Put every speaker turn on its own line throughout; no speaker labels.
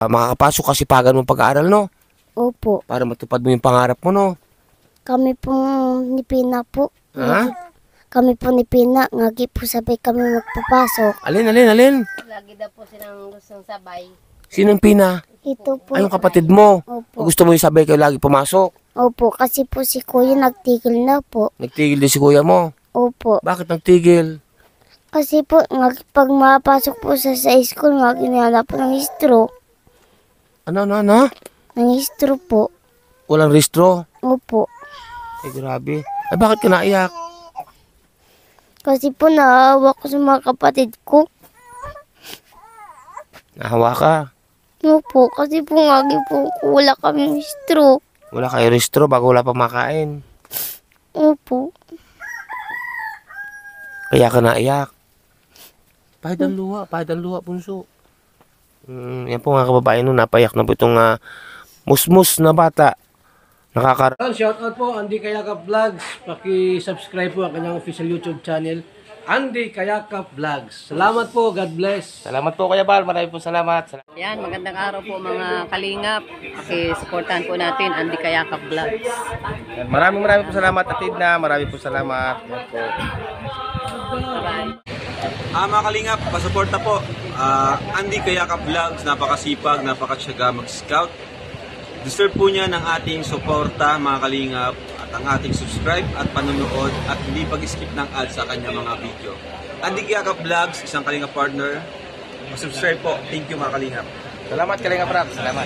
Makakapasok kasi pagan mo pag-aaral, no?
Opo.
Para matupad mo yung pangarap mo, no?
Kami po ni Pina po.
Ha?
Kami po ni Pina. Ngagi po sabay kami magpapasok.
Alin?
Lagi daw po silang gustong sabay.
Sinong Pina?
Ito po.
Ay, yung kapatid mo.
Opo.
Gusto mo yung sabay kayo lagi pumasok?
Opo. Kasi po si Kuya nagtigil na po.
Nagtigil din si kuya mo.
Opo.
Bakit nagtigil?
Kasi po, pag mapasok po sa school, hinahanap po ng istro.
Ano?
Ng istro po.
Walang restro?
Opo.
Ay, grabe. Ay, bakit ka naiyak?
Kasi po naawa ko sa mga kapatid ko.
Nahawa ka.
Opo. Kasi po ngagi po wala kami istro.
Wala kayo restro bago wala pa makain.
Opo.
Kaya ka naiyak. Pahid ang luha, punso. Yan po mga kababayan, no, napayak na po itong musmus na bata.
Shout out po, Andy Kayakap Vlogs. Paki-subscribe po ang kanyang official YouTube channel, Andy Kayakap Vlogs. Salamat po, God bless.
Salamat po Kuya Bal, marami po salamat.
Yan, magandang araw po mga kalingap. Pakisuportahan po natin Andy Kayakap Vlogs.
Maraming po salamat Atid na, marami po salamat. Yan po.
Mga kalingap, pasuporta po. Andy Kayakap Vlogs, napakasipag, napakasyaga mag-scout. Deserve po niya ng ating suporta mga kalingap at ang ating subscribe at panonood at hindi pag-skip ng ads sa kanya mga video. Andy Kayakap Vlogs, isang kalingap partner. Subscribe po. Thank you mga kalingap.
Salamat Kalingap Rap, salamat.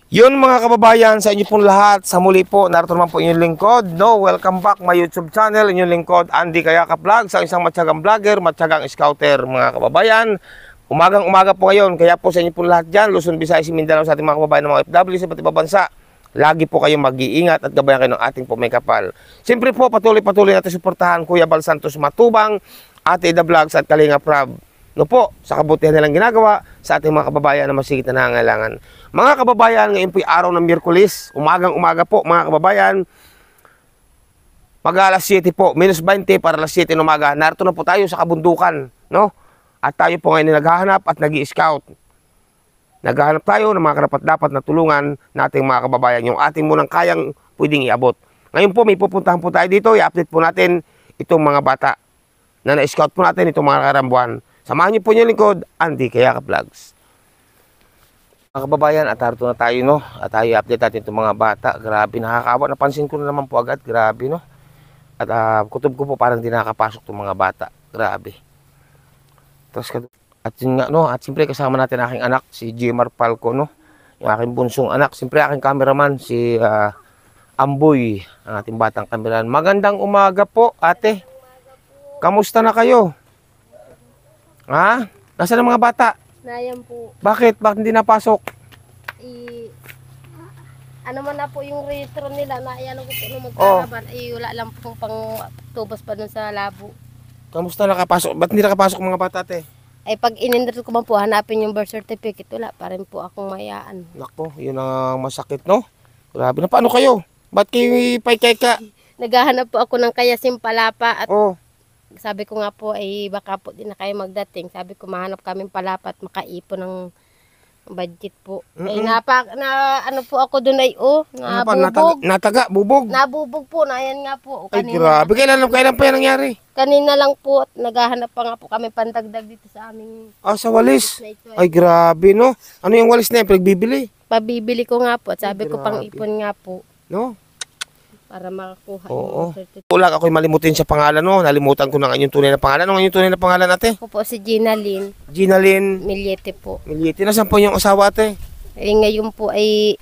Yun mga kababayan, sa inyo pong lahat, sa muli po, narito naman po inyong lingkod. Welcome back my YouTube channel, inyong lingkod, Andy Kayakap Vlogs, ang isang matyagang vlogger, matyagang scouter mga kababayan. Umaga po ngayon, kaya po sa inyo pong lahat dyan, Luzon, Visayas, Mindanao, sa ating mga kababayan ng mga OFW sa iba't ibang bansa, lagi po kayong mag-iingat at gabayan kayo ng ating po may kapal. Siyempre po, patuloy natin suportahan Kuya Bal Santos Matubang, Ate Ida Vlogs at Kalingap Rab. No po, sa kabutihan nilang ginagawa sa ating mga kababayan na masigit na nangangailangan. Mga kababayan, ngayon po yung araw ng Miyerkules, umaga po mga kababayan, mag-alas 7 po, -20 para alas 7 ng umaga. Narito na po tayo sa kabundukan, no? At tayo po ngayon naghahanap at nag-i-scout. Naghahanap tayo ng mga karapat-dapat na tulungan nating mga kababayan, yung ating munang kayang pwedeng iabot. Ngayon po, may pupuntahan po tayo dito, i-update po natin itong mga bata na na-scout po natin itong mga karambuan. Samahan niyo po niyo lingkod, Andy Kayakap Vlogs. Mga kababayan, at narito na tayo, no? At tayo i-update natin itong mga bata. Grabe, nakakawa. Napansin ko na naman po agad, grabe, no? At kutob ko po parang di nakakapasok itong mga bata. Grabe. At yun nga, no, at siyempre kasama natin aking anak, si Jmar Palco, no, yung aking bunsong anak, siyempre aking cameraman, si Amboy, ang ating batang cameraman. Magandang umaga po, ate. Kamusta na kayo? Ha? Nasaan ang mga bata?
Nayan po.
Bakit hindi napasok?
Ano man na po yung registro nila, naiyan ko po nung magkakaban. Wala lang pong pang tubos pa dun sa labo.
Kamusta nakapasok? Ba't hindi nakapasok mga bata, ate?
Ay pag inindot ko man po, hanapin yung birth certificate, wala pa rin po akong mayaan.
Nako, yun ang masakit, no? Grabe na, paano kayo? Ba't kayo paikeka?
Naghahanap po ako ng kayasim palapa at
Oh,
sabi ko nga po ay baka po din na kayo magdating. Sabi ko mahanap kaming palapa at makaipon ng budget po. Ay ano po ako doon ay nabubog.
bubog.
Nabubog po, na yan nga po.
Ay, grabe. Kailan pa yan nangyari?
Kanina lang po at naghahanap pa nga po kami pandagdag dito sa aming
Sa walis.
na ito.
Ay, grabe, no? Ano yung walis na yan? Pinagbibili?
Pabibili ko nga po at sabi ko
Grabe.
pang ipon nga po
No?
para makakuha
Oo.
yung certificate.
Wala ako'y malimutin sa pangalan, no? Nalimutan ko ng inyong tunay na pangalan. Ano ang inyong tunay na pangalan, ate?
Ako po si Gina Lynn
Gina Lynn
Miliete po.
Milieti. Nasaan po yung asawa, ate?
Ngayon po ay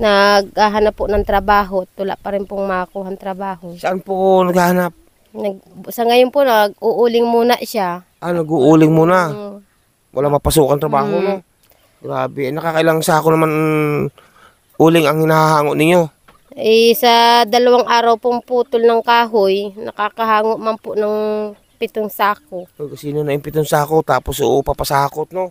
naghahanap po ng trabaho at wala pa rin pong makakuha ng trabaho.
Saan po naghahanap?
Sa ngayon po nag-uuling muna siya.
Nag-uuling muna.
Mm.
Wala mapasukan trabaho, no? Grabe. Nakakailang sako naman uling ang hinahango ninyo.
Sa 2 araw pong putol ng kahoy, nakakahango man po ng 7 sako.
Sino na yung 7 sako, tapos uupa pa sa hakot, no?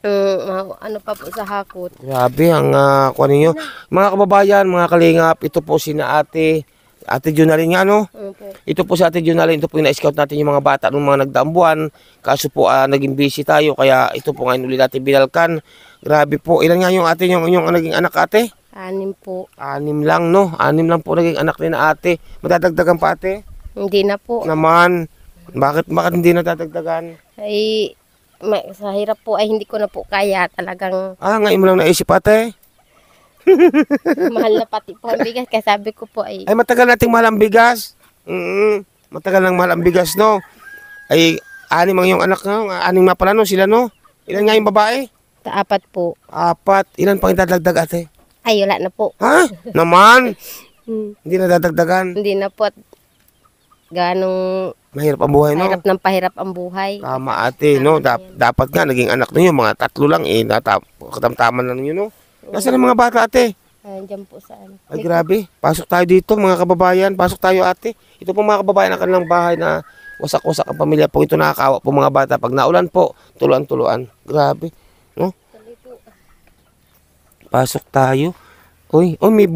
Ano pa po sa hakot.
Grabe ang kuha ninyo. Mga kababayan, mga kalingap, ito po sina ate Ate Junalyn nga, no?
Opo.
Ito po si Ate Junalyn, ito po yung na-scout natin yung mga bata nung mga nagdaang buwan. Kaso po naging busy tayo, kaya ito po ngayon ulit natin binalkan. Grabe po. Ilan nga yung ate, yung naging anak ate?
6 po.
6 lang, no? 6 lang po naging anak ni na ate. Madadagdagan pa ate?
Hindi na po.
Naman. Bakit hindi nadadagdagan?
Ay, sa hirap po ay hindi ko na po kaya. Talagang
Ngayon mo lang naisip ate?
mahal na pati po ang bigas. Kaya sabi ko po ay
Ay, matagal nating mahal ang bigas. Matagal nang mahal ang bigas, no? Ay, 6 ang yung anak, no? 6 na pala, no? Sila, no? Ilan nga yung babae?
4 po.
4. Ilan pang dadagdag, ate?
Ay, wala na po.
Ha? Naman?
Hmm.
Hindi na dadagdagan.
Hindi na po at ganong
Mahirap ang buhay, no?
pahirap ng pahirap ang buhay.
Tama, ate, no? Dapat nga, naging anak ninyo, mga 3 lang, eh. Katamtaman na ninyo, no? Nasaan ang mga bata, ate?
Diyan po sa ano.
Ay, grabe. Pasok tayo dito, mga kababayan. Pasok tayo, ate. Ito po, mga kababayan, ang kanilang bahay na wasak-wasak ang pamilya po. Ito nakakawa po, mga bata. Pag naulan po, tuluan-tuluan. Grabe, no? Pasok tayo. Uy, may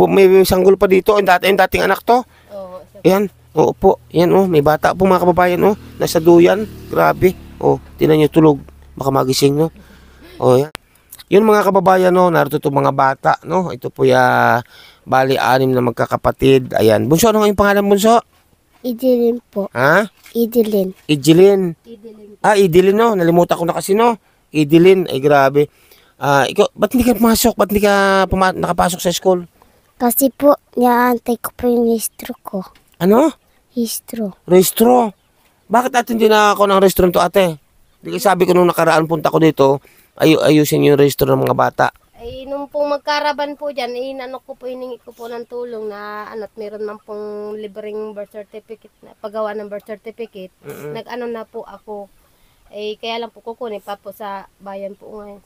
sanggol pa dito. Yung dating anak to.
Oo,
Ayan, oo po. Ayan, may bata po, mga kababayan, nasa duyan. Grabe. Tinan nyo tulog. Baka magising, no? Ayan. Yun, mga kababayan, narito itong mga bata, no? Ito po bali 6 na magkakapatid. Ayan. Bunso, ano nga yung pangalan, Bunso?
Idilin po.
Ha?
Idilin.
Idilin.
Idilim.
Idilin, no? Nalimutan ko na kasi, no? Idilin. Ay, grabe. Ikaw, ba't hindi ka pumasok? Ba't hindi ka nakapasok sa school?
Kasi po, niaantay ko po yung histro ko.
Ano?
Histro.
Restro. Bakit ate hindi na ako ng restaurant to, ate? Hindi kasi sabi ko nung nakaraan punta ko dito, ayusin yung restro ng mga bata.
Ay, nung pong magkaraban po dyan, hiningi ko po ng tulong na at meron man pong libreng birth certificate, na paggawa ng birth certificate. Nag-ano na po ako. Kaya lang po kukunin pa po sa bayan po ngayon.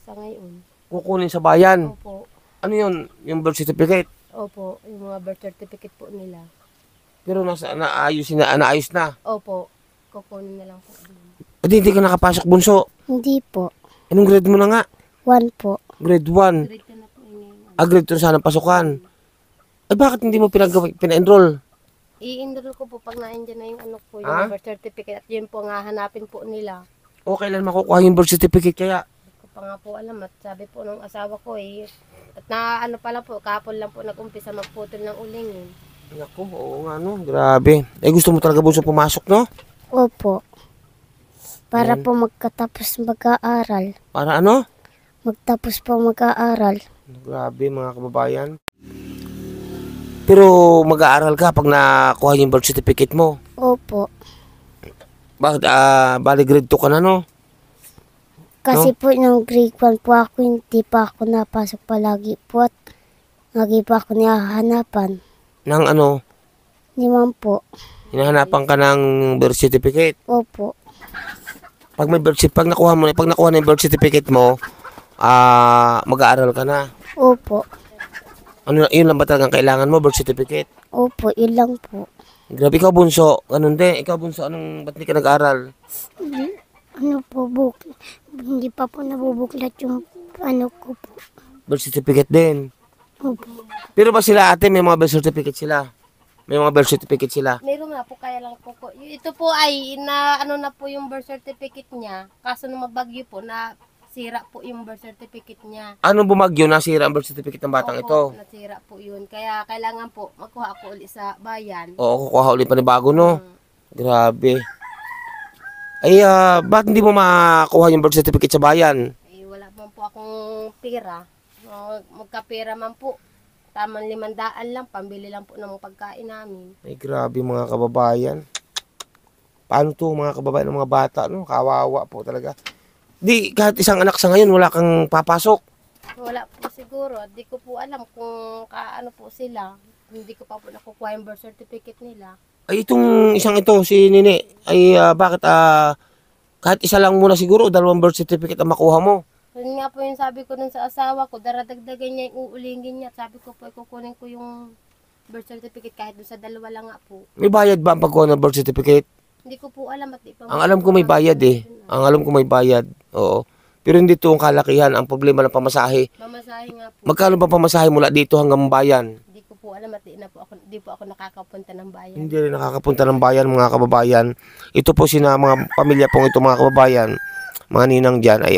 Kukunin sa bayan.
Opo.
Ano yun? Yung birth certificate?
Opo, yung mga birth certificate po nila.
Pero naayos na.
Opo, kukunin na lang po.
Pwede hindi ka nakapasok, Bunso.
Hindi po.
Anong grade mo na nga?
1 po.
Grade 1.
Grade ka na po ngayon.
Grade 2 sana pasukan. Ay, bakit hindi mo pina-enroll?
I-enroll ko po pag na-endyan na yung ano po, yung
Ah?
birth certificate at yun po nga hanapin po nila.
O, kailan makukuha yung birth certificate kaya?
Ko pa nga po alam at sabi po ng asawa ko at na pala po, kapon lang po nag-umpisa magputol ng uling
Naku, oo nga, no. Grabe. Gusto mo talaga, Bunso, pumasok, no?
Opo. Para po magkatapos mag-aaral.
Para ano?
Magtapos po mag-aaral.
Grabe, mga kababayan. Pero mag-aaral ka pag nakuha yung birth certificate mo.
Opo.
Bakit? Bali grade 2 ka na, no?
Kasi po nung grade 1 po ako, hindi pa ako napasok palagi po at lagi pa ako nihahanapan.
Nang ano?
Naman po.
Hinahanapan ka ng birth certificate.
Opo.
Pag nakuha na yung birth certificate mo, mag-aaral ka na.
Opo.
Ano, yun lang ba talagang kailangan mo, birth certificate?
Opo, yun lang po.
Grabe, ikaw, Bunso. Ganun din. Ikaw, Bunso, ba't hindi ka nag-aaral?
Ano po, hindi pa po nabubuklat yung ano ko po.
Birth certificate din.
Opo.
Pero ba sila, ate, may mga birth certificate sila? May mga birth certificate sila?
Meron nga po, kaya lang po ito po ay na po yung birth certificate niya. Kaso nung mabagyo po na sira po yung birth certificate niya.
Anong bumagyo? Nasira ang birth certificate ng batang ito?
Nasira po yun. Kaya kailangan po magkuha ako ulit sa bayan.
Oo, kukuha ulit pa ni bago, no? Grabe. Ay, bakit hindi mo makuha yung birth certificate sa bayan?
Wala man po akong pera. Magkapera man po. Tamang 500 lang, pambili lang po ng pagkain namin.
Ay, grabe, mga kababayan. Paano to, mga kababayan ng mga bata, no? Kawawa po talaga. Di, kahit isang anak sa ngayon, wala kang papasok.
Wala po siguro. Di ko po alam kung kaano po sila. Hindi ko pa po nakukuha yung birth certificate nila.
Ay, itong isang ito, si Nini, ay bakit kahit isa lang muna siguro, 2 birth certificate ang makuha mo.
Yun nga po yung sabi ko dun sa asawa ko, daradagdagan niya yung uulingin niya. Sabi ko po, kukunin ko yung birth certificate kahit dun sa 2 lang nga po.
May bayad ba ang pagkuha ng birth certificate?
Hindi ko po alam at di pa.
Ang alam ko may bayad eh. Ang alam ko may bayad. Oo. Pero hindi to ang kalakihan. Ang problema ng pamasahe.
Mamasahe nga po.
Magkano ba pamasahe mula dito hanggang bayan?
Hindi ko po alam at di po ako nakakapunta ng bayan.
Hindi rin nakakapunta ng bayan, mga kababayan. Ito po mga pamilya pong ito, mga kababayan, mga ninang dyan ay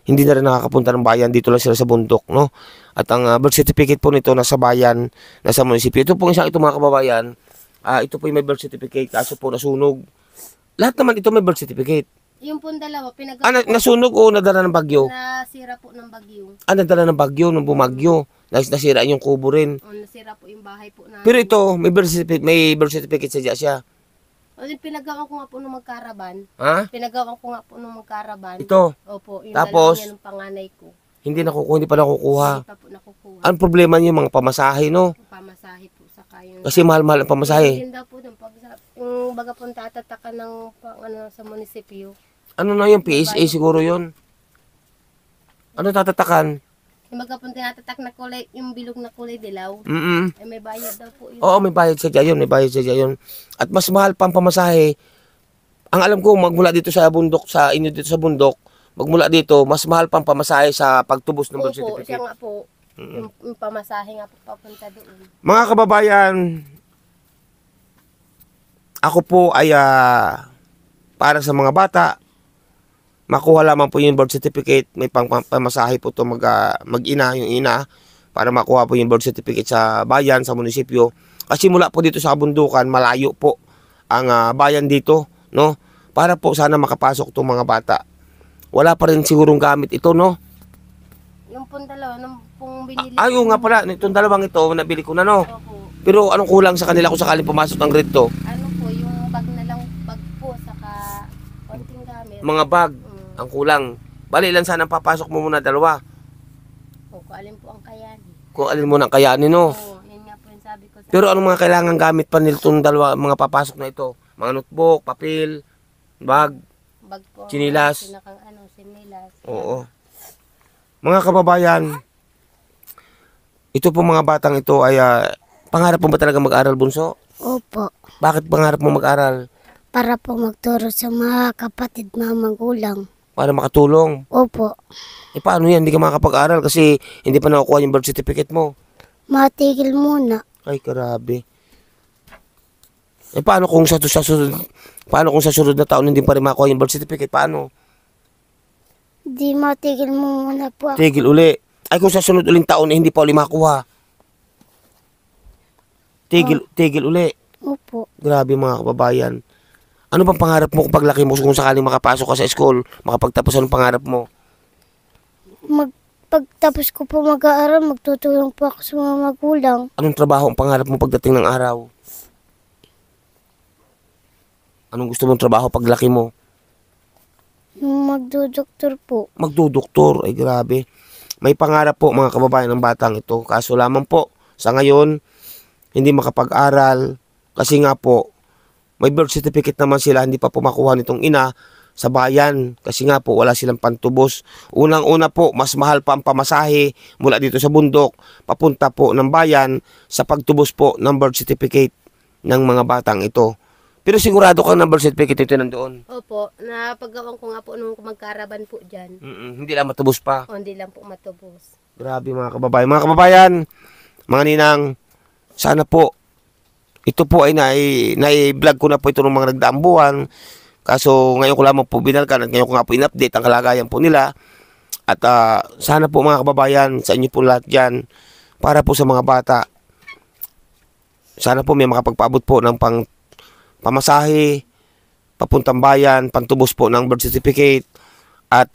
hindi na rin nakakapunta ng bayan. Dito lang sila sa bundok, no? At ang birth certificate po nito nasa bayan, nasa munisipyo. Ito po isang ito, mga kababayan. Ito po yung may birth certificate, kaso po nasunog. Lahat naman ito may birth certificate.
Yung pong dalawa, pinagawa
Nasunog o nadala ng bagyo?
nasira po ng bagyo.
Nadala ng bagyo, nung bumagyo. Nasira yung kubo rin.
O, nasira po yung bahay po namin.
Pero ito, may birth certificate siya.
O, yung pinagawa ko nga po nung magkaraban.
Ha?
Pinagawa ko nga po nung magkaraban.
Ito,
Opo, yung
Tapos?
dalawa niya ng panganay ko.
hindi pa nakukuha.
Hindi pa po nakukuha.
Ang problema niyo mga pamasahe, no?
Pamasahe po sa kayo.
Kasi mahal-mahal ang pamasahe.
Hindi daw po dun. Yung baga po tatatakan ng sa munisipyo.
Ano na yung PSA siguro yun? Ano tatatakan?
Yung baga po tinatatak na kulay, yung bilog na kulay dilaw.
Mm-mm.
May bayad daw po yun.
Oo, may bayad sa yun, At mas mahal pa ang pamasahe. Ang alam ko, magmula dito sa bundok, sa inyo dito sa bundok, magmula dito, mas mahal pa ang pamasahe sa pagtubos ng birth
Opo, siya
certificate.
nga po. Yung pamasahe nga po papunta doon.
Mga kababayan, ako po ay para sa mga bata, makuha lamang po yung birth certificate, may pamasahe po ito mag-ina, yung ina, para makuha po yung birth certificate sa bayan, sa munisipyo. Kasi mula po dito sa kabundukan, malayo po ang bayan dito, no? Para po sana makapasok itong mga bata. Wala pa rin sigurong gamit ito, no?
Yung pong dalawa, nung pong binili.
Ayun nga pala, itong dalawang ito, nabili ko na, no?
Opo.
Pero anong kulang sa kanila kung sakaling pumasok ng grade to?
Ano po, yung bag na lang, bag po, saka konting gamit.
Mga bag, ang kulang. Bali, ilan sana papasok mo muna, dalawa.
O, kung alin po ang kayanin.
Kung alin mo nang kayanin, no?
Oo, yun nga po yung sabi ko sa
Pero anong mga kailangan gamit pa nila itong dalawa, mga papasok na ito? Mga notebook, papel, bag,
bag po.
Chinilas.
Sinilas.
oo. Mga kababayan, ito po mga batang ito ay, pangarap mo ba talaga mag-aral, bunso?
Opo.
Bakit pangarap mo mag-aral?
Para po magturo sa mga kapatid, mga magulang.
Para makatulong.
Opo.
Paano yan? Hindi ka makakapag-aral kasi hindi pa nakukuha yung birth certificate mo.
Matigil muna.
Ay, grabe. Paano kung sa sunod na taon hindi pa rin makuha yung birth certificate? Paano?
Di matigil muna po ako.
Tigil uli. Ay, kung sa sunod uling taon hindi pa uli makuha. Tigil uli.
Opo.
Grabe mga kababayan. Ano bang pangarap mo kung paglaki mo kung sakaling makapasok ka sa school, makapagtapos, anong pangarap mo?
Pagtapos ko po mag-aaral, magtutulong po ako sa mga magulang.
Anong trabaho ang pangarap mo pagdating ng araw? Anong gusto mong trabaho paglaki mo?
Magdodoktor po.
Magdudoktor. Ay, grabe. May pangarap po mga kababayan ng batang ito. Kaso lamang po, sa ngayon, hindi makapag-aral. Kasi nga po, may birth certificate naman sila, hindi pa po makuha nitong ina sa bayan. Kasi nga po, wala silang pantubos. Unang-una po, mas mahal pa ang pamasahe mula dito sa bundok, papunta po ng bayan sa pagtubos po ng birth certificate ng mga batang ito. Pero sigurado ka ng birth certificate ito nandoon.
Opo, napagawan ko nga po nung magkaraban po dyan.
Hindi lang matubos pa.
O, hindi lang po matubos.
Grabe mga kababayan. Mga kababayan, mga ninang, sana po, ito po ay nai-vlog ko na po ito ng mga nagdaang buwan. Kaso ngayon ko lamang po binalkan at ngayon ko nga po in-update ang kalagayan po nila. At sana po mga kababayan, sa inyo po lahat dyan, para po sa mga bata, sana po may makapagpaabot po ng pamasahe, papuntang bayan, pantubos po ng birth certificate, at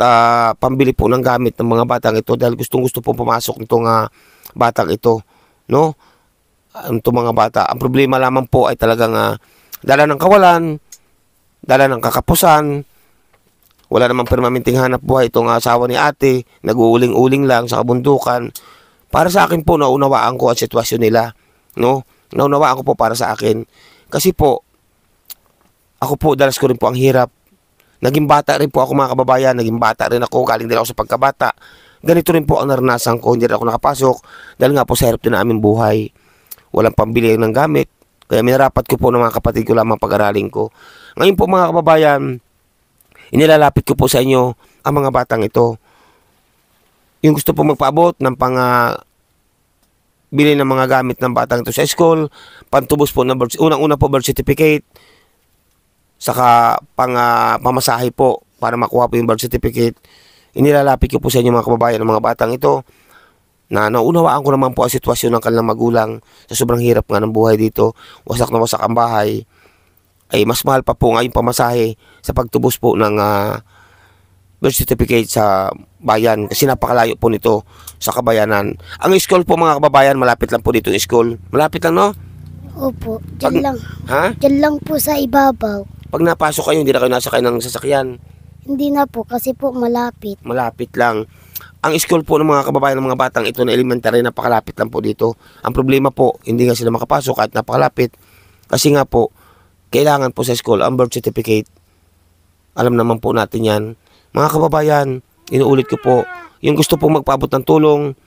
pambili po ng gamit ng mga batang ito dahil gustong-gusto po pumasok nitong batang ito, no? Itong mga bata. Ang problema lamang po ay talagang dala ng kawalan, dala ng kakapusan, wala namang permanenteng hanap buhay itong asawa ni ate, nag-uuling-uling lang sa kabundukan. Para sa akin po, naunawaan ko ang sitwasyon nila, no? Naunawaan ko po para sa akin. Kasi po, ako po, dalas ko rin po ang hirap. Naging bata rin po ako mga kababayan, naging bata rin ako, galing din ako sa pagkabata. Ganito rin po ang naranasan ko, hindi rin ako nakapasok dahil nga po sa hirap din na aming buhay. Walang pambili ng gamit, kaya minarapat ko po ng mga kapatid ko lamang pag-aralin ko. Ngayon po mga kababayan, inilalapit ko po sa inyo ang mga batang ito. Yung gusto po magpaabot ng bili ng mga gamit ng batang ito sa school, pantubos po ng unang-una po birth certificate, saka pamasahe po para makuha po yung birth certificate. Inilalapit ko po sa inyo mga kababayan ng mga batang ito na naunawaan ko naman po ang sitwasyon ng kanilang magulang sa sobrang hirap nga ng buhay dito. Wasak na wasak ang bahay. Ay mas mahal pa po nga yung pamasahe sa pagtubos po ng birth certificate sa bayan kasi napakalayo po nito sa kabayanan. Ang school po mga kababayan, malapit lang po dito yung school. Malapit lang, no?
Opo, dyan lang.
Ha?
Dyan lang po sa ibabaw.
Pag napasok kayo, hindi na kayo nasakay ng sasakyan.
Hindi na po kasi po malapit.
Malapit lang. Ang school po ng mga kababayan ng mga batang ito na elementary, napakalapit lang po dito. Ang problema po, hindi nga sila makapasok kahit napakalapit. Kasi nga po, kailangan po sa school ang birth certificate. Alam naman po natin yan. Mga kababayan, inuulit ko po, yung gusto po magpaabot ng tulong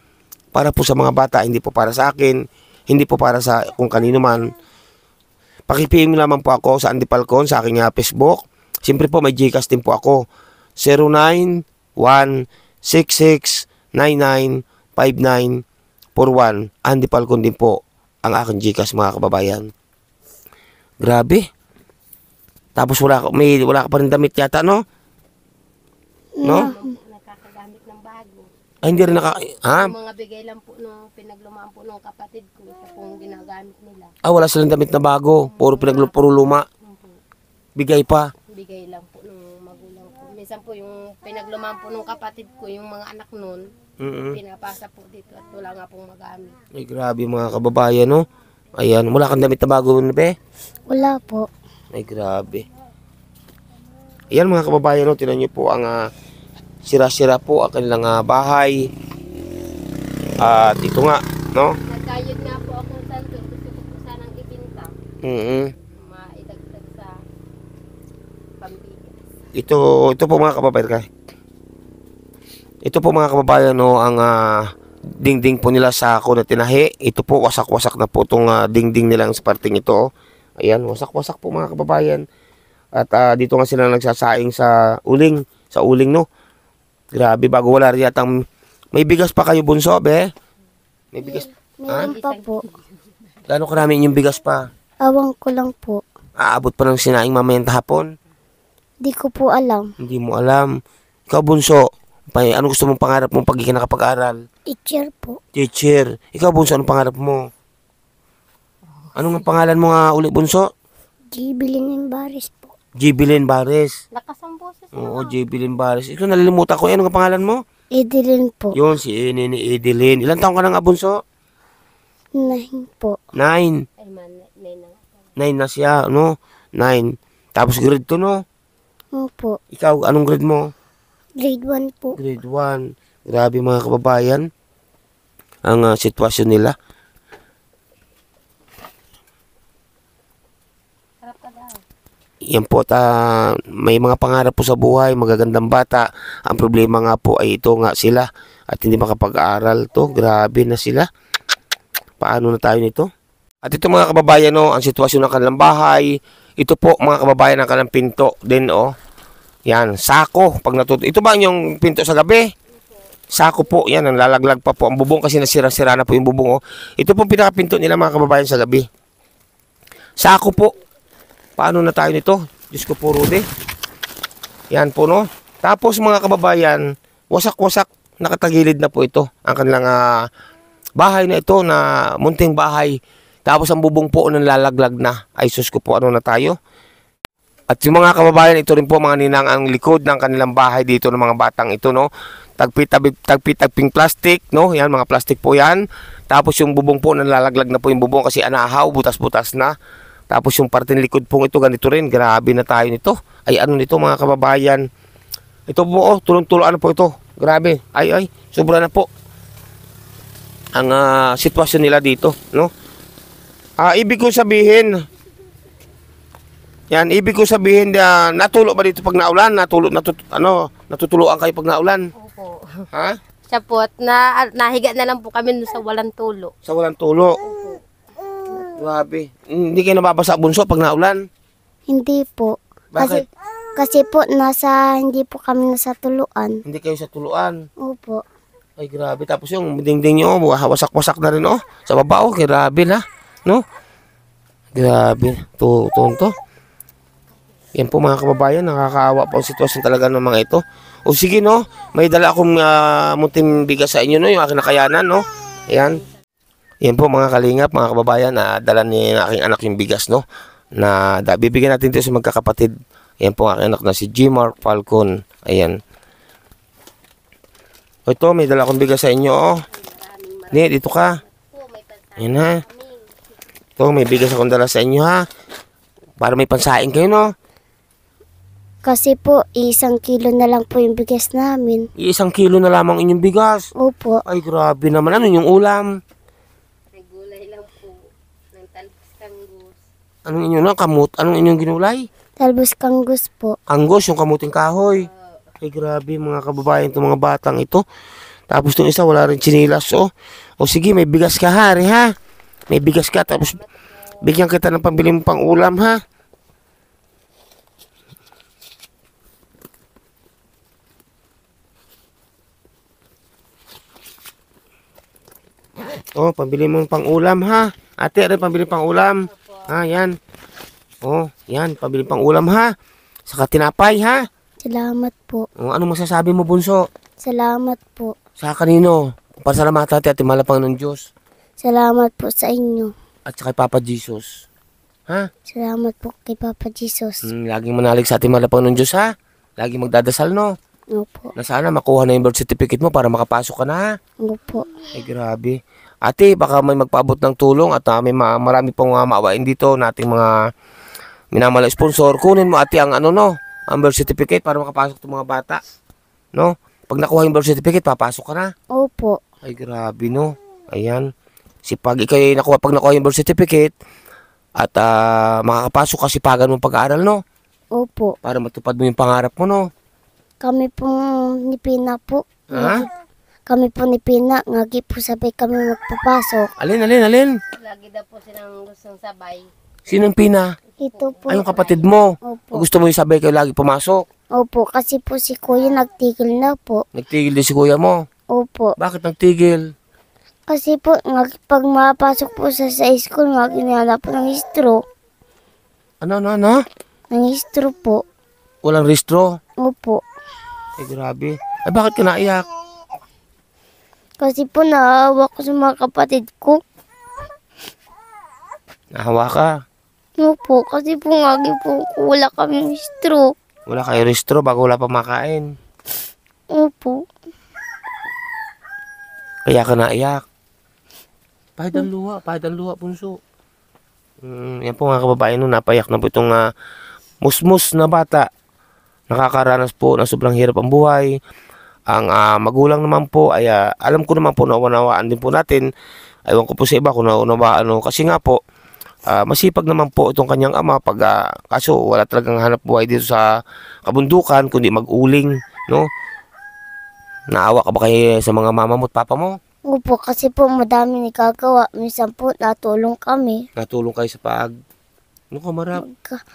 para po sa mga bata, hindi po para sa akin, hindi po para sa kung kanino man. Paki-PM lamang po ako sa Andy Falcon sa aking Facebook. Siyempre po may Gcash din po ako. 0916995941. Andy Falcon din po ang aking Gcash mga kababayan. Grabe. Tapos wala ka pa rin damit yata, no? No?
Nakakagamit ng bago.
Ay, hindi rin ha?
Yung mga bigay lang po nung pinaglumaan po nung kapatid ko, ito pong ginagamit nila.
Ah, wala silang damit na bago. Puro luma. Bigay pa.
Bigay lang po nung magulang ko. Minsan po yung pinaglumaan po nung kapatid ko, yung mga anak nun, pinapasa po dito at wala nga pong magamit.
Ay, grabe mga kababayan, no? Ayan, wala kang damit na bago, be?
Wala po.
Ay, grabe. Ayan mga kababayan, no? Tinan nyo po ang sira-sira po ang kanilang bahay. At ito nga, no?
Nagkayod nga po ako sa doon. Gusto ko po sanang ibinta. Maidagdag sa pambigas.
Ito po mga kababayan. Ito po mga kababayan, no? Ang dingding po nila sa ako na tinahi. Ito po, wasak-wasak na po itong dingding nilang sa parting ito. Ayan, wasak-wasak po mga kababayan. At dito nga sila nagsasaing sa uling. Sa uling, no? Grabe, bago wala rin yatang... May bigas pa kayo, bunso, be? May bigas...
Meron pa po.
Gano'ng karami yung bigas pa?
Awang ko lang po.
Aabot pa ng sinaing mamayang hapon?
Di ko po alam.
Hindi mo alam. Ikaw, bunso, ano gusto mong pangarap mong pag nakapag-aral?
Teacher po.
Teacher. Ikaw, bunso, anong pangarap mo? Anong pangalan mo nga ulit, bunso?
Gibilin Baris po.
Jibilin Bares.
Lakas ang boses.
Oo, Jibilin Bares. Ikaw, nalilimutan ko. Ano ang pangalan mo?
Edelin po.
Yun, si Nini Edeline. Ilan taong ka na nga, bunso?
9 po.
9.
Ay man, na.
9 na siya, no? 9. Tapos grade 2, no?
Opo.
Ikaw, anong grade mo?
Grade 1 po.
Grade 1. Grabe mga kababayan. Ang sitwasyon nila.
Harap ka daw.
Yan po, may mga pangarap po sa buhay, magagandang bata. Ang problema nga po ay ito nga sila at hindi makapag-aaral to. Grabe na sila. Paano na tayo nito? At ito mga kababayan, no, ang sitwasyon ng kanilang bahay. Ito po mga kababayan ang kanilang pinto din, oh. Yan, sako. Pag ito ba yung pinto sa gabi? Sako po, yan, ang lalaglag pa po. Ang bubong kasi nasira-sira na po yung bubong, oh. Ito po pinakapinto nila mga kababayan sa gabi. Sako po. Paano na tayo nito? Diyos ko po, Rudy. Yan po, no? Tapos mga kababayan, wasak-wasak, nakatagilid na po ito. Ang kanilang bahay na ito, na munting bahay. Tapos ang bubong po lalaglag na. Ay, sus ko po, ano na tayo? At yung mga kababayan, ito rin po mga ninang ang likod ng kanilang bahay dito ng mga batang ito, no? Tagpi-tagping plastic, no? Yan, mga plastic po yan. Tapos yung bubong po lalaglag na po yung bubong kasi anahaw, butas-butas na. Tapos yung parte ng likod pong ito, ganito rin. Grabe na tayo nito. Ay, ano nito mga kababayan. Ito po, oh, tulong-tuloan na po ito. Grabe. Ay, sobra na po. Ang sitwasyon nila dito, no? Ibig ko sabihin, yan, ibig ko sabihin, natulo ba dito pag naulan? Natutuluan kayo pag naulan?
Opo.
Ha?
Siya po, nahiga na lang po kami sa walang tulo.
Sa walang tulo. Grabe. Hindi kayo nababasa, bunso, pag naulan?
Hindi po.
Bakit?
Kasi po, hindi po kami nasa tuluan.
Hindi kayo sa tuluan.
Opo.
Ay, grabe. Tapos yung dingding nyo, wasak-wasak na rin, oh. Sa baba, oh. Grabe na. No? Grabe. To. Yan po mga kababayan, nakakaawa po ang sitwasyon talaga ng mga ito. O sige, no? May dala akong munting bigas sa inyo, no? Yung aking nakayanan, no? Ayan. Yan po mga kalingap, mga kababayan, na dala ni aking anak yung bigas, no? Na bibigyan natin ito sa magkakapatid. Yan po ang aking anak na si G-Mark Falcon. Ayan. Ito, may dala akong bigas sa inyo, oh. Ni, dito ka. Ayan, ha. Ito, may bigas akong dala sa inyo, ha. Para may pansain kayo, no?
Kasi po, 1 kilo na lang po yung bigas namin.
1 kilo na lamang inyong bigas.
Opo.
Ay, grabe naman. Ano yung ulam?
May gulay lang po. Ng talbos kangus.
Anong inyong kamut? Anong inyong ginulay?
Talbos kangus po.
Anggos, yung kamuting kahoy. Ay, grabe mga kababayan, itong mga batang ito. Tapos itong isa, wala rin chinilas, oh. O sige, may bigas ka, hari, ha? May bigas ka, tapos bigyan kita ng pambili mo pang ulam, ha? Oh, pambili mo pang ulam, ha? Ate, rin pambili pang ulam. Ha, yan. Oh, yan, pambili pang ulam, ha? Saka tinapay, ha?
Salamat po.
Oh, ano masasabi mo, bunso?
Salamat po.
Sa kanino? Pasalamatan natin at malapang ng Diyos.
Salamat po sa inyo.
At sa kay Papa Jesus. Ha?
Salamat po kay Papa Jesus.
Laging manalig sa ating malapang ng Diyos, ha? Laging magdadasal, no?
Opo.
Na sana makuha na yung birth certificate mo para makapasok ka na, ha?
Opo.
Ay, grabe. Ate, baka may magpaabot ng tulong at may marami pong maawain dito nating mga minamahal na sponsor. Kunin mo, ate, ang ano, no? Ang birth certificate para makapasok itong mga bata. No? Pag nakuha yung birth certificate, papasok ka na.
Opo.
Ay, grabe, no? Ayan. Pag nakuha yung birth certificate at makakapasok ka, sipagan mo pag-aaral, no?
Opo.
Para matupad mo yung pangarap mo, no?
Kami po ni Pina po.
Ha?
Kami po ni Pina. Ngagi po sabay kami magpapasok.
Alin?
Lagi daw po silang gustong sabay.
Sinong Pina?
Ito po.
Ay, yung kapatid mo.
Opo.
Gusto mo yung sabay kayo lagi pumasok?
Opo. Kasi po si Kuya nagtigil na po.
Nagtigil din si kuya mo.
Opo.
Bakit nagtigil?
Kasi po, pag mapasok po sa school, ginhanap po ng istro.
Ano?
Ng istro po.
Walang restro?
Opo.
Ay, grabe. Ay, bakit ka naiyak?
Kasi po naawa ko sa mga kapatid ko.
Nahawa ka.
Opo. Kasi po po wala kami istro.
Wala kayo restro bago wala pa makain.
Opo.
Kaya ka naiyak. Pahid ang luha, punso. Yan po mga kababayan, no, napayak na po itong musmus na bata. Nakakaranas po na sobrang hirap ang buhay. Ang magulang naman po ay alam ko naman po na naunawaan din po natin. Aywan ko po sa iba kung naunawaan. Kasi nga po, masipag naman po itong kanyang ama kaso wala talagang hanap buhay dito sa kabundukan kundi mag-uling, no? Naawa ka ba kayo sa mga mama mo at papa mo?
Opo, kasi po madami nagagawa. Minsan po natulong kami.
Natulong kayo sa ano ka marap?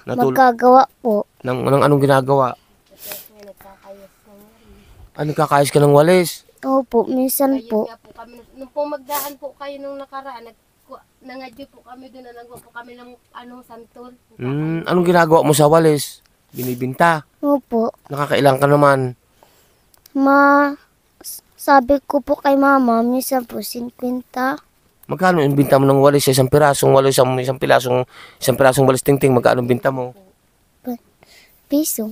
Magkagawa po.
Nang anong ginagawa? Nagkakayos ka ng walis?
Opo, minsan
Ayun
po.
nga po kami. Nung po magdaan po kayo nung nakaraan, nangadyo po kami doon na nagawa po kami ng santol.
Anong ginagawa mo sa walis? Binibinta?
Opo.
Nakakailang ka naman?
Sabi ko po kay mama, minsan po 50.
Magkano yung binta mo ng walis sa isang pirasong walis, isang pirasong walis tingting, magkano yung binta mo?
Piso.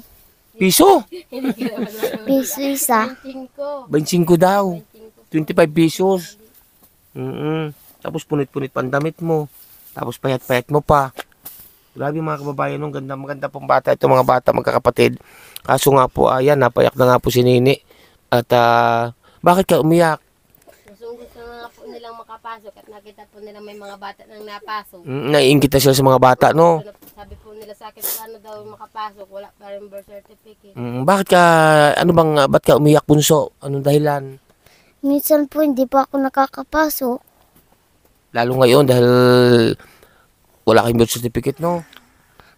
Piso?
Piso isa.
25.
25 daw. 25 pesos. Tapos punit-punit pandamit mo. Tapos payat-payat mo pa. Grabe mga kababayan, maganda pong bata. Ito mga bata, magkakapatid. Kaso nga po, ayan, napayak na nga po si Nini. At bakit ka umiyak?
Gusto nga po nilang makapasok at nakita po nila may mga bata nang napasok.
Naiingit na sila sa mga bata, no?
Sabi po nila sa akin, paano daw makapasok? Wala pa rin birth certificate.
Bakit ka, ba't ka umiyak, punso? Anong dahilan?
Minsan po hindi pa ako nakakapasok.
Lalo ngayon dahil wala kayong birth certificate, no?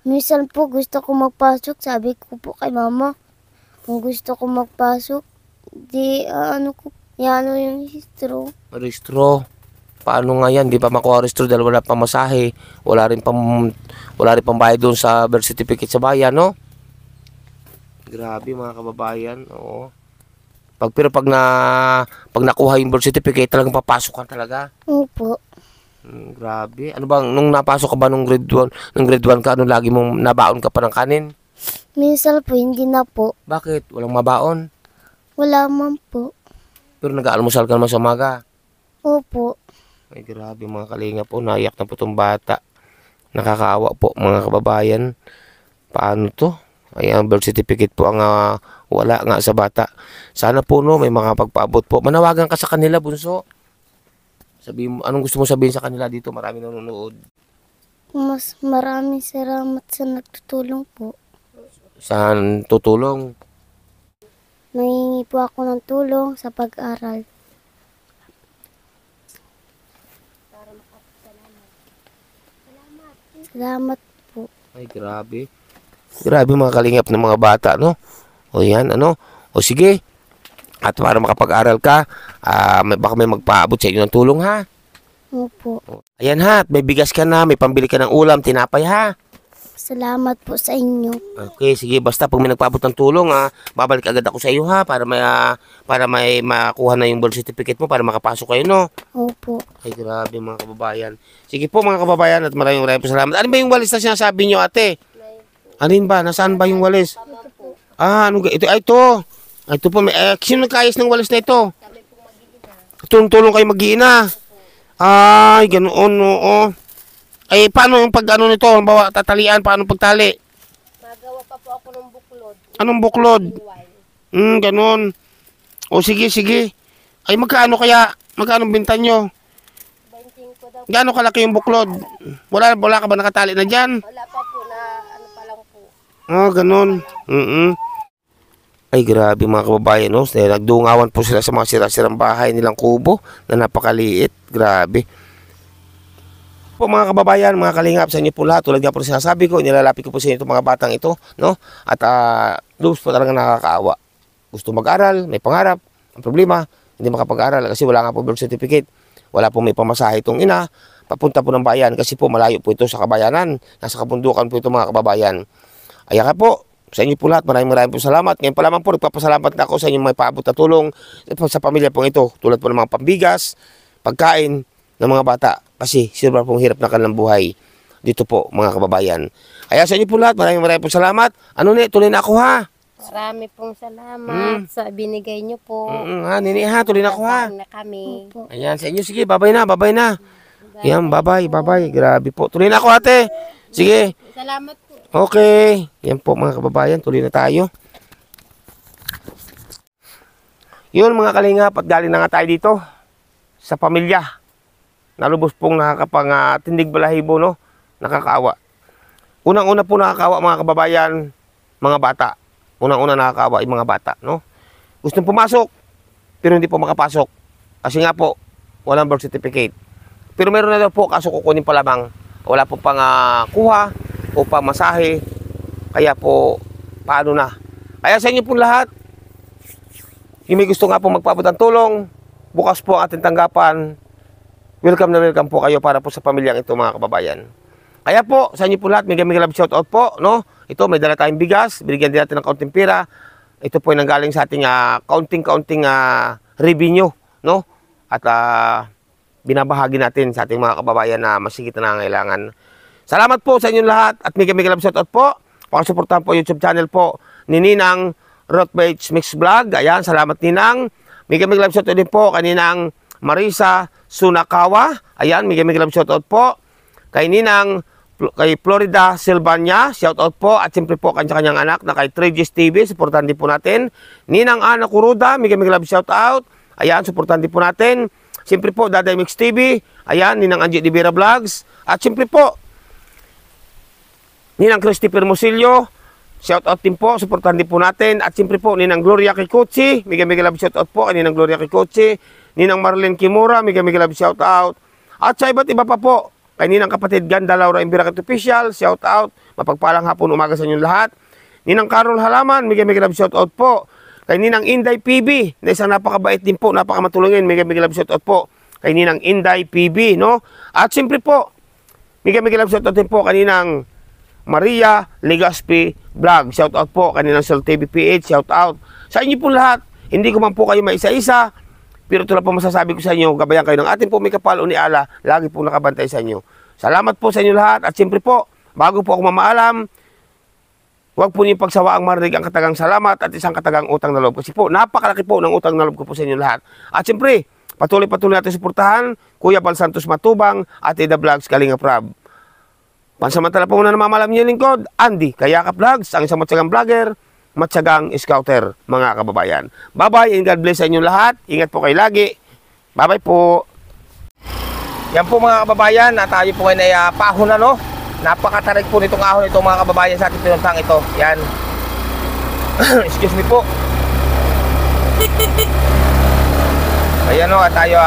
Minsan po gusto ko magpasok. Sabi ko po kay mama, kung gusto ko magpasok, di Yan o yung histro.
Rehistro. Paano nga yan? Di pa makuha rehistro dahil wala pang masahe. Wala rin pang bayad doon sa birth certificate sa bayan, no? Grabe mga kababayan, oo. Pag nakuha yung birth certificate, talagang papasok ka talaga.
Opo.
Grabe. Ano bang, nung napasok ka ba nung grade 1, ka, ano lagi mong nabaon ka pa ng kanin?
Minsan po, hindi na po.
Bakit? Walang mabaon?
Wala man po.
Pero nag-aalmusal ka naman sa umaga.
Opo.
Ay, grabe mga kalinga po. Naiyak na po itong bata. Nakakaawa po mga kababayan. Paano to? Ay, ang birth certificate po ang wala nga sa bata. Sana po no, may mga pagpaabot po. Manawagan ka sa kanila, bunso. Sabi mo, anong gusto mo sabihin sa kanila dito? Marami nanonood.
Mas maraming salamat sa nagtutulong po.
Saan tutulong?
Nangingi po ako ng tulong sa pag-aral. Salamat po.
Ay, grabe. Grabe mga kalingap ng mga bata, no? O yan, ano? O sige. At para makapag-aral ka, baka may magpaabot sa inyo ng tulong, ha?
Opo.
Ayan ha, at may bigas ka na, may pambili ka ng ulam, tinapay ha.
Salamat po sa inyo.
Okay, sige, basta pag may nagpaabot ng tulong babalik agad ako sa iyo ha, para may makuha na yung birth certificate mo, para makapasok kayo, no?
Opo.
Ay, grabe mga kababayan. Sige po mga kababayan, at maraming salamat. Ano ba yung walis na sinasabi nyo, ate? Anin ba? Nasaan ba yung walis? Ito, ito po, sino nagkayos ng walis na ito? Tulong kayo mag-iina. Ay, ganoon, oo. Ay, paano yung pag-ano nito? Bawa, tatalian, paano pagtali?
Magawa pa po ako ng buklod.
Anong buklod? Ganoon. O, sige. Ay, magkano binta nyo?
20 ko daw.
Gaano kalaki yung buklod? Wala ka ba nakatali na dyan?
Wala pa po na ano pa lang po.
Ganoon. Ay, grabe mga kababayan, no? Nagdungawan po sila sa mga sira-sirang bahay nilang kubo na napakaliit. Grabe. Po mga kababayan, mga kalingap, sa inyo po lahat, tulad nga po sinasabi ko, nilalapit ko po sa inyo itong mga batang ito, no? At lubos po talaga nakakaawa. Gusto mag-aral, may pangarap. Ang problema, hindi makapag-aral kasi wala nga po birth certificate. Wala po may pamasahe itong ina, papunta po ng bayan kasi po malayo po ito sa kabayanan. Nasa kabundukan po ito mga kababayan. Ayan ka po, sa inyo po lahat, maraming po salamat. Ngayon pa lamang po, nagpapasalamat na ako sa inyong may paabot na tulong sa pamilya pong ito. Tulad po ng mga pambigas, pagkain ng mga bata. Kasi silver pong hirap na kanilang buhay dito po mga kababayan. Kaya sa inyo po lahat, maraming po salamat. Tuloy na ako ha.
Marami pong salamat sa binigay niyo po.
Nini ha, tuloy na ako ha.
Na kami.
Opo.
Ayan, sa inyo, sige, babay na. Ayan, bye. Grabe po. Tuloy na ako ate. Sige.
Salamat po.
Okay. Yan po mga kababayan, tuloy na tayo. Yun mga kalingap, at galing na nga tayo dito sa pamilya. Nalubos pong tindig balahibo, no? Nakakaawa. Unang-una po nakakaawa mga kababayan, mga bata. Unang-una nakakaawa yung mga bata, no? Gustong pumasok, pero hindi po makapasok. Kasi nga po, walang birth certificate. Pero meron na daw po, kaso kukunin pa lamang. Wala po pang kuha o pamasahe. Kaya po, paano na? Kaya sa inyo po lahat, yung may gusto nga po magpaabot ng tulong, bukas po ang ating tanggapan. Welcome na welcome po kayo para po sa pamilyang ito mga kababayan. Kaya po, sa inyo po lahat, may love shoutout po, no? Ito, may dala tayong bigas, binigyan din natin ng kaunting pera. Ito po ay nanggaling sa ating kaunting revenue, no? At binabahagi natin sa ating mga kababayan na masigit na nangangailangan. Salamat po sa inyong lahat at may love shoutout po. Pakisuportahan po YouTube channel po ni Ninang Rothbage Mix Vlog. Ayan, salamat Ninang. May love shoutout din po kaninang Marisa Sunakawa. Ayan, may love shoutout po kay Ninang kay Florida Silvania, shoutout po. At siyempre po kanyang anak na kay 3G's TV, supportan din po natin. Ninang Ana Kuruda, may love shoutout. Ayan, supportan din po natin. Siyempre po, Daday Mix TV. Ayan, Ninang Angie Divera Vlogs. At siyempre po, Ninang Christopher Mosillo, shoutout din po, supportan din po natin. At siyempre po, Ninang Gloria Kikuchi, may love shoutout po kay Ninang Gloria Kikuchi. Ninang Marlene Kimura, may love shoutout. At sa iba't iba pa po, kay Ninang kapatid Ganda Laura Imbirakat Official, shoutout. Mapagpalang hapon umaga sa inyong lahat. Ninang Carol Halaman, may love shoutout po. Kay Ninang Inday PB, na isang napakabait din po, napakamatulungin. Mega love shoutout po kay Ninang Inday PB, no? At siyempre po, mega love shoutout din po kay Ninang Maria Legaspi Vlog. Shoutout po kay Ninang Sol TV PH, shoutout. Sa inyo po lahat, hindi ko man po kayo maisa-isa, pero ito lang po masasabi ko sa inyo, gabayan kayo ng ating po may kapal o ni Allah, lagi po nakabantay sa inyo. Salamat po sa inyo lahat, at siyempre po, bago po ako mamaalam, huwag po niyong pagsawaang marinig ang katagang salamat at isang katagang utang na loob. Kasi po, napakalaki po ng utang na loob ko po sa inyo lahat. At siyempre, patuloy natin suportahan, Kuya Bal Santos Matubang at Ida Vlogs Kalinga Prab. Pansamantala po muna namamalam niyo lingkod, Andy Kayakap Vlogs, ang isang matyagang vlogger, matyagang scouter, mga kababayan. Bye-bye and God bless sa inyong lahat. Ingat po kayo lagi. Bye-bye po. Yan po mga kababayan, at tayo po ay pahon na, no? Napakatarig po nitong ahon ito mga kababayan sa ating pinuntang ito. Yan. Excuse me po. Ayan, no, at tayo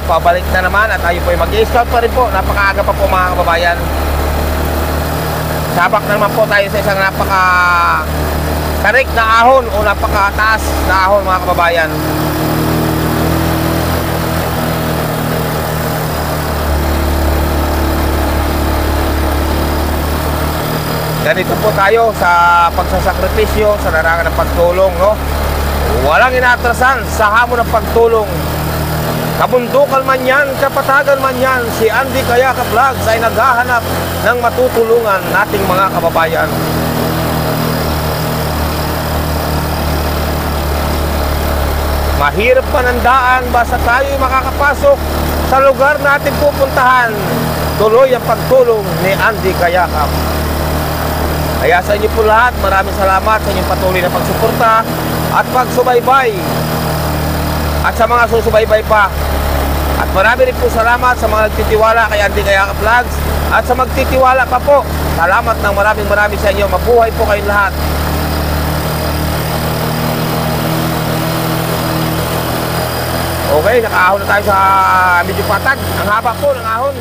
pabalik na naman at tayo po ay mag-scout pa rin po. Napakaaga pa po mga kababayan. Sabak na naman po tayo sa isang tarik na ahon o napakataas na ahon mga kababayan. Ganito po tayo sa pagsasakripisyo, sa larangan ng pagtulong, no? Walang inatrasan sa hamon ng pagtulong. Kabundukan man yan, kapatagan man yan, si Andy Kayakap Vlogs ay naghahanap ng matutulungan nating mga kababayan. Mahirap panandaan, basta tayo'y makakapasok sa lugar natin pupuntahan. Tuloy ang pagtulong ni Andy Kayakap. Kaya sa inyo po lahat, maraming salamat sa inyong patuloy na pagsuporta at pagsubaybay. At sa mga susubaybay pa. At marami rin po salamat sa mga nagtitiwala kay Andy Kayakap Vlogs. At sa magtitiwala pa po, salamat ng maraming sa inyo. Mabuhay po kayong lahat. Okay, nakaahon na tayo sa medyo patag. Ang haba po ng ahon.